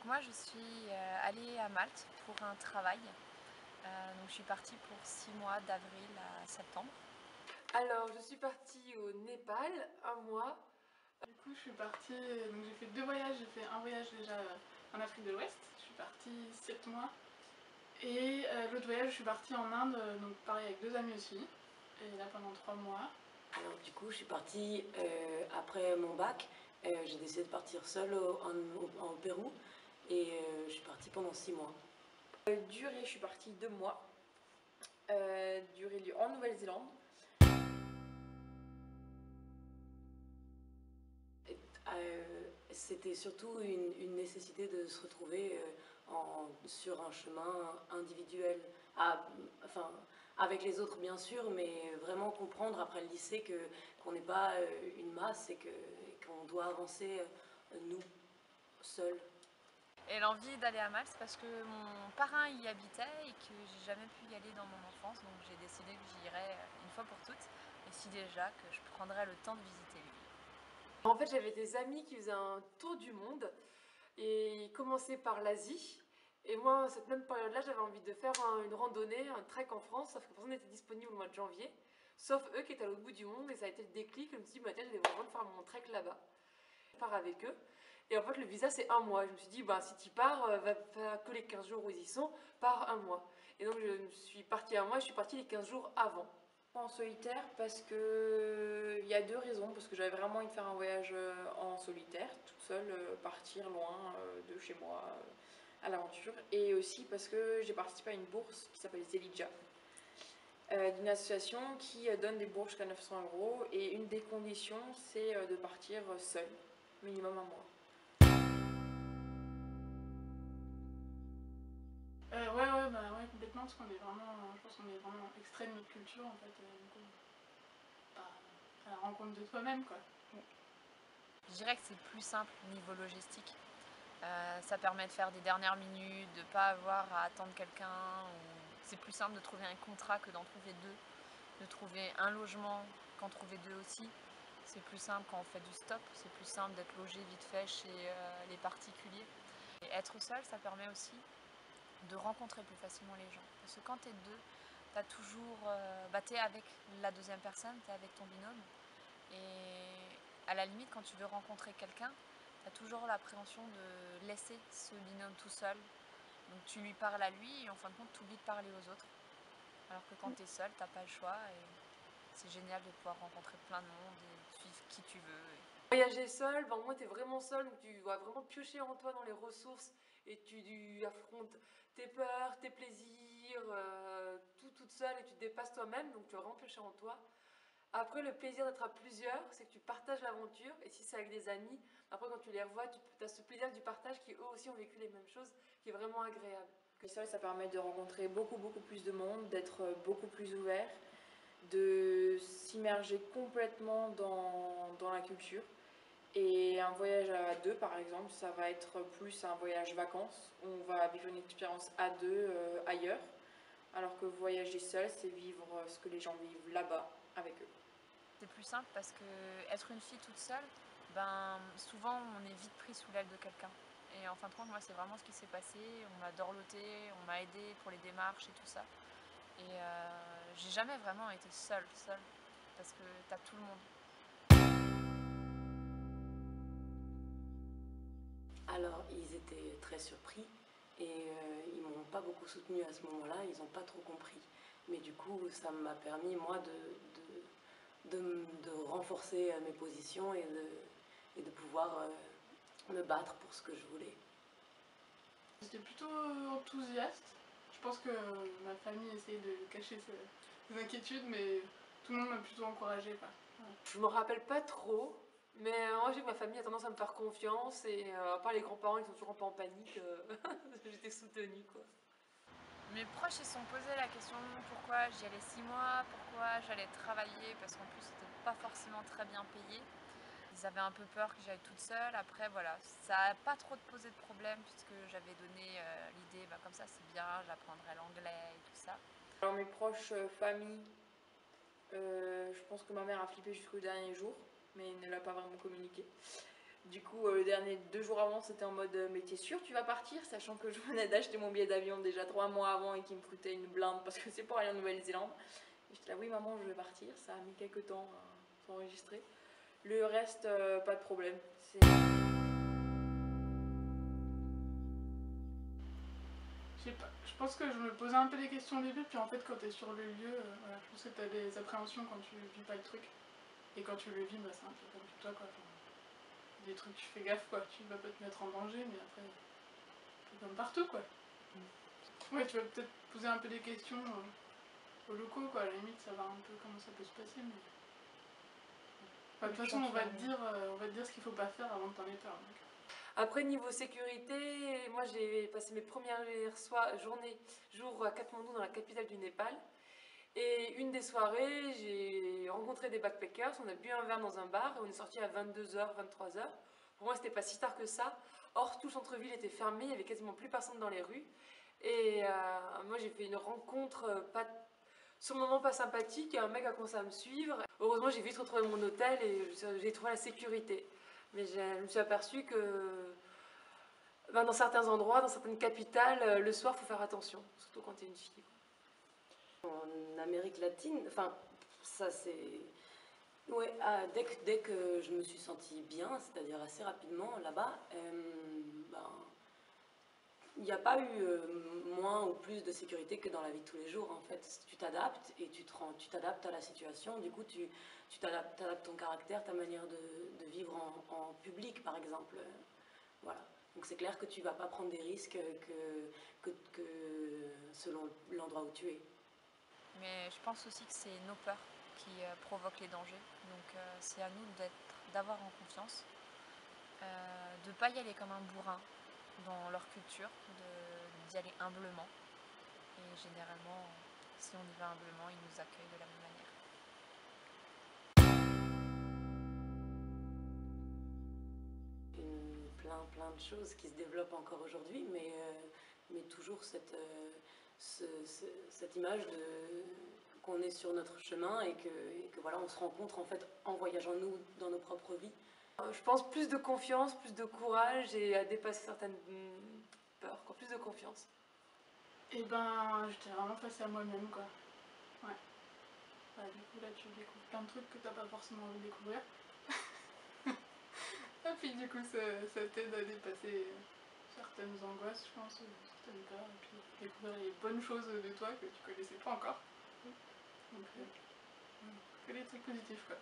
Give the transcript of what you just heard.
Moi je suis allée à Malte pour un travail. Donc je suis partie pour 6 mois d'avril à septembre. Alors, je suis partie au Népal, un mois. Du coup, je suis partie, donc j'ai fait deux voyages. J'ai fait un voyage déjà en Afrique de l'Ouest, je suis partie 7 mois. Et l'autre voyage, je suis partie en Inde, donc pareil avec deux amis aussi. Et là pendant 3 mois. Alors du coup, je suis partie après mon bac. J'ai décidé de partir seule au Pérou et je suis partie pendant 6 mois. Durée, je suis partie 2 mois. Durée lieu en Nouvelle-Zélande. C'était surtout une nécessité de se retrouver sur un chemin individuel, enfin avec les autres bien sûr, mais vraiment comprendre après le lycée qu'on n'est pas une masse et qu'on doit avancer nous, seuls. Et l'envie d'aller à Malte, c'est parce que mon parrain y habitait et que j'ai jamais pu y aller dans mon enfance. Donc j'ai décidé que j'y irais une fois pour toutes. Et si déjà que je prendrais le temps de visiter l'île. En fait, j'avais des amis qui faisaient un tour du monde et ils commençaient par l'Asie. Et moi, à cette même période-là, j'avais envie de faire une randonnée, un trek en France, sauf que personne n'était disponible au mois de janvier, sauf eux qui étaient à l'autre bout du monde. Et ça a été le déclic. Je me suis dit, bah, tiens, je vais vraiment faire mon trek là-bas. Je pars avec eux. Et en fait, le visa, c'est un mois. Je me suis dit, bah, si tu pars, va faire que les 15 jours où ils y sont, pars un mois. Et donc, je suis partie un mois, je suis partie les 15 jours avant. En solitaire parce que il y a deux raisons. Parce que j'avais vraiment envie de faire un voyage en solitaire, toute seule, partir loin de chez moi à l'aventure. Et aussi parce que j'ai participé à une bourse qui s'appelle Zelidja, d'une association qui donne des bourses jusqu'à 900 euros. Et une des conditions, c'est de partir seule, minimum un mois. Ouais, complètement, parce qu'on est vraiment, je pense qu'on est vraiment extrait de notre culture en fait. Du coup, bah, à la rencontre de toi-même quoi. Je dirais que c'est plus simple niveau logistique. Ça permet de faire des dernières minutes, de ne pas avoir à attendre quelqu'un. C'est plus simple de trouver un contrat que d'en trouver deux, de trouver un logement qu'en trouver deux aussi. C'est plus simple quand on fait du stop, c'est plus simple d'être logé vite fait chez les particuliers. Et être seul, ça permet aussi de rencontrer plus facilement les gens. Parce que quand tu es deux, tu as toujours, t'es avec la deuxième personne, tu es avec ton binôme. Et à la limite, quand tu veux rencontrer quelqu'un, tu as toujours l'appréhension de laisser ce binôme tout seul. Donc tu lui parles à lui et en fin de compte, tu oublies de parler aux autres. Alors que quand tu es seul, t'as pas le choix et c'est génial de pouvoir rencontrer plein de monde et suivre qui tu veux. Voyager seul, ben, au moins tu es vraiment seul, donc tu vas vraiment piocher en toi dans les ressources et tu affrontes tes peurs, tes plaisirs, tout toute seule et tu te dépasses toi-même, donc tu vas vraiment piocher en toi. Après, le plaisir d'être à plusieurs, c'est que tu partages l'aventure et si c'est avec des amis, après quand tu les revois, tu as ce plaisir du partage qui eux aussi ont vécu les mêmes choses, qui est vraiment agréable. Que seul, ça permet de rencontrer beaucoup plus de monde, d'être beaucoup plus ouvert, de s'immerger complètement dans la culture. Et un voyage à deux, par exemple, ça va être plus un voyage vacances, où on va vivre une expérience à deux ailleurs, alors que voyager seul, c'est vivre ce que les gens vivent là-bas avec eux. C'est plus simple parce que être une fille toute seule, ben souvent on est vite pris sous l'aile de quelqu'un. Et en fin de compte, moi c'est vraiment ce qui s'est passé. On m'a dorloté, on m'a aidé pour les démarches et tout ça. Et j'ai jamais vraiment été seule, parce que t'as tout le monde. Alors ils étaient très surpris et ils m'ont pas beaucoup soutenue à ce moment-là, ils n'ont pas trop compris. Mais du coup, ça m'a permis moi de renforcer mes positions et de pouvoir me battre pour ce que je voulais. J'étais plutôt enthousiaste. Je pense que ma famille essayait de cacher ses inquiétudes, mais tout le monde m'a plutôt encouragée quoi. Ouais. Je me rappelle pas trop, mais moi je sais que ma famille a tendance à me faire confiance et à part les grands-parents qui sont toujours un peu en panique, j'étais soutenue quoi. Mes proches ils se sont posé la question pourquoi j'y allais 6 mois, pourquoi j'allais travailler, parce qu'en plus c'était pas forcément très bien payé. Ils avaient un peu peur que j'aille toute seule. Après voilà, ça n'a pas trop posé de problème puisque j'avais donné l'idée, comme ça c'est bien, j'apprendrai l'anglais et tout ça. Alors mes proches, famille, je pense que ma mère a flippé jusqu'au dernier jour, mais ne l'a pas vraiment communiqué. Du coup, le dernier 2 jours avant, c'était en mode mais t'es sûr tu vas partir, sachant que je venais d'acheter mon billet d'avion déjà 3 mois avant et qu'il me coûtait une blinde parce que c'est pour aller en Nouvelle-Zélande. Et j'étais là, oui maman, je vais partir. Ça a mis quelques temps à s'enregistrer. Le reste, pas de problème. Je sais pas, je pense que je me posais un peu des questions au début, puis en fait quand t'es sur le lieu, voilà, je pense que t'as des appréhensions quand tu vis pas le truc. Et quand tu le vis, bah, c'est un peu comme chez toi quoi. Enfin, des trucs, tu fais gaffe quoi, tu vas pas te mettre en danger, mais après, c'est comme partout quoi. Ouais, tu vas peut-être poser un peu des questions aux locaux quoi, à la limite savoir un peu comment ça peut se passer, mais... Enfin, de toute façon, on va te dire ce qu'il faut pas faire avant que t'en aies peur. Donc. Après, niveau sécurité, moi j'ai passé mes premières jours à Katmandou, dans la capitale du Népal. Et une des soirées, j'ai rencontré des backpackers, on a bu un verre dans un bar et on est sorti à 22h, 23h. Pour moi, c'était pas si tard que ça. Or, tout le centre-ville était fermé, il y avait quasiment plus personne dans les rues. Et moi, j'ai fait une rencontre sur le moment pas sympathique et un mec a commencé à me suivre. Heureusement, j'ai vite retrouvé mon hôtel et j'ai trouvé la sécurité. Mais je me suis aperçue que dans certains endroits, dans certaines capitales, le soir, il faut faire attention, surtout quand tu es une fille. En Amérique latine, enfin, ça c'est... Ouais, dès que je me suis sentie bien, c'est-à-dire assez rapidement là-bas, ben, il n'y a pas eu moins ou plus de sécurité que dans la vie de tous les jours en fait. Tu t'adaptes et tu t'adaptes à la situation, du coup tu t'adaptes ton caractère, ta manière de vivre en public par exemple. Voilà. Donc c'est clair que tu vas pas prendre des risques que selon l'endroit où tu es. Mais je pense aussi que c'est nos peurs qui provoquent les dangers. Donc c'est à nous d'avoir en confiance, de ne pas y aller comme un bourrin dans leur culture, d'y aller humblement. Et généralement, si on y va humblement, ils nous accueillent de la même manière. Plein de choses qui se développent encore aujourd'hui, mais toujours cette image qu'on est sur notre chemin et que voilà, on se rencontre en fait en voyageant nous dans nos propres vies. Je pense plus de confiance, plus de courage et à dépasser certaines peurs, quoi, plus de confiance. Et ben, j'étais vraiment face à moi-même quoi. Ouais. Bah, du coup là tu découvres plein de trucs que t'as pas forcément envie de découvrir. Et puis du coup ça t'aide à dépasser certaines angoisses je pense, certaines peurs, et puis découvrir les bonnes choses de toi que tu connaissais pas encore. Donc que des trucs positifs quoi.